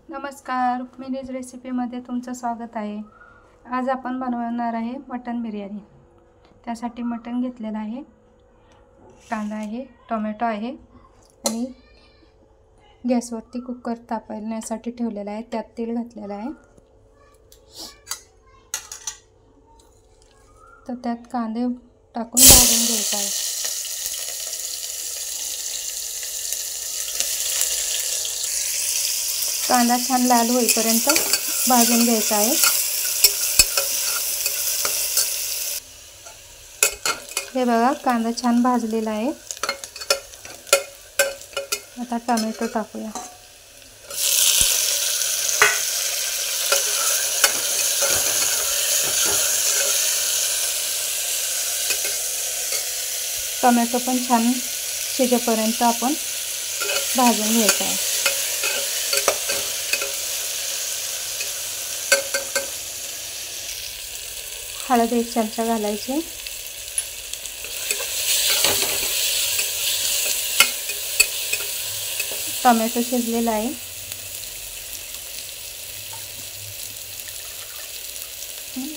नमस्कार, रुक्मिणीज रेसिपीमध्ये तुमचं स्वागत आहे। आज आपण बनवणार आहे मटन बिर्याणी। त्यासाठी मटन घेतलेलं आहे, कांदा आहे, टोमॅटो आहे आणि गॅसवरती कुकर तापवण्यासाठी ठेवलेला आहे। त्यात तेल घातलेलं आहे, तर त्यात कांदे टाकून भाजून घ्यायचा आहे। कांदा छान लाल होईपर्यंत भाजून घ्यायचा आहे। हे बघा, कांदा छान भाजलेला आहे। आता टोमॅटो टाकूया। टोमॅटो पण छान शिजेपर्यंत आपण भाजून घ्यायचा आहे। हळद 1 चमचा घालायची। टोमॅटो शिजलेला आहे।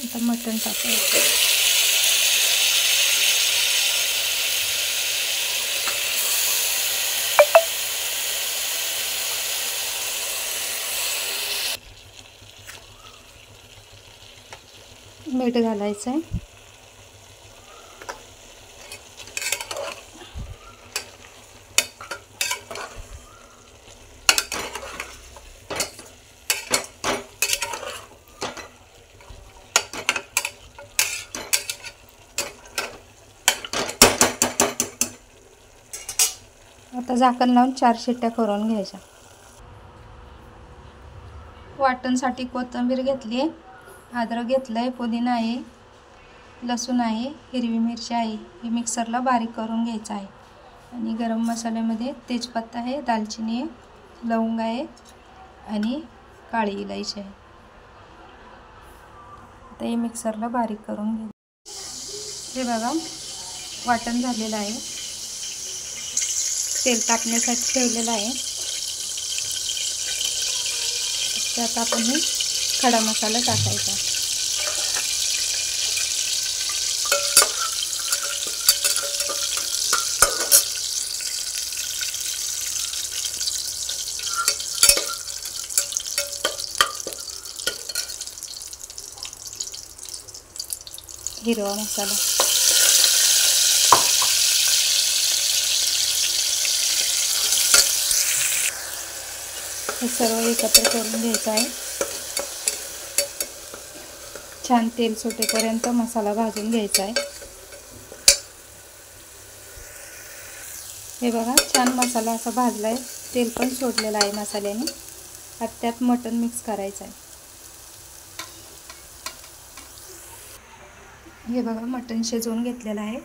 आता मटण टाकायचं। मीठ घालायचं आहे। आता झाकण लावून 4 शिट्ट्या करून घ्यायच्या। वाटणसाठी कोथिंबीर घेतली आहे, अद्रक घेतलं आहे, पुदिना आहे, लसूण आहे, हिरवी मिरची आहे। हे मिक्सरला बारीक करून घ्यायचं आहे। आणि गरम मसाल्यामध्ये तेजपत्ता आहे, दालचिनी आहे, लवंग आहे आणि काळी इलायची आहे। आता हे मिक्सरला बारीक करून घ्यायचं। हे बघा, वाटण झालेलं आहे। तेल तापण्यासाठी ठेवलेलं आहे। त्यात आपण हे खडा मसाला टाकायचा। हिरवा मसाला, हे सर्व एकत्र करून घ्यायचं आहे। छान तेल सुटेपर्यंत मसाला भाजून घ्यायचा आहे। हे बघा, छान मसाला असा भाजला आहे, तेल पण सोडलेलं आहे मसाल्याने। आता त्यात मटण मिक्स करायचं आहे। हे बघा, मटण शिजवून घेतलेलं आहे।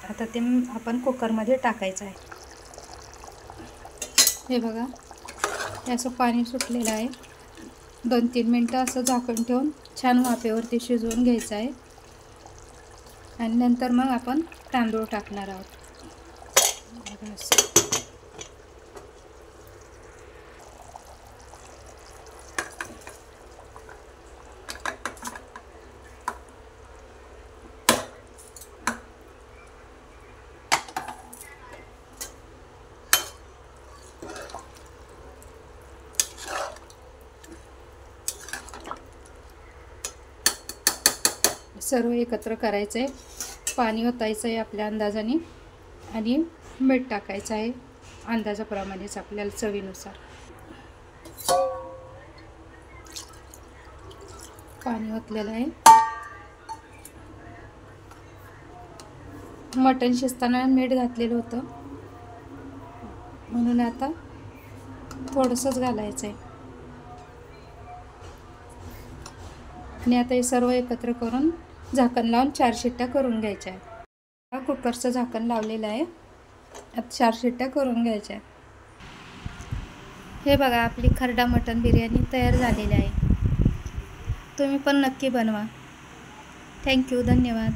आता ते आपण कुकरमध्ये टाकायचं आहे। हे बघा, याचं पाणी सुटलेलं आहे। 2-3 मिनटं असं झाकण ठेवून छान वाफेवरती शिजवून घ्यायचं आहे। आणि नंतर मग आपण तांदूळ टाकणार आहोत। सर्व एकत्र करायचं आहे। पाणी ओतायचं आहे आपल्या अंदाजाने आणि मीठ टाकायचं आहे अंदाजाप्रमाणेच आपल्याला चवीनुसार। पाणी ओतलेलं आहे। मटण शिजताना मीठ घातलेलं होतं, म्हणून आता थोडंसंच घालायचं आहे। आणि आता हे सर्व एकत्र करून झाकण लावून 4 शिट्ट्या करून घ्यायच्या आहेत। कुकरचं झाकण लावलेलं आहे, आता 4 शिट्ट्या करून घ्यायच्या आहेत। हे बघा, आपली खरडा मटन बिर्याणी तयार झालेली आहे। तुम्ही पण नक्की बनवा। थँक्यू, धन्यवाद।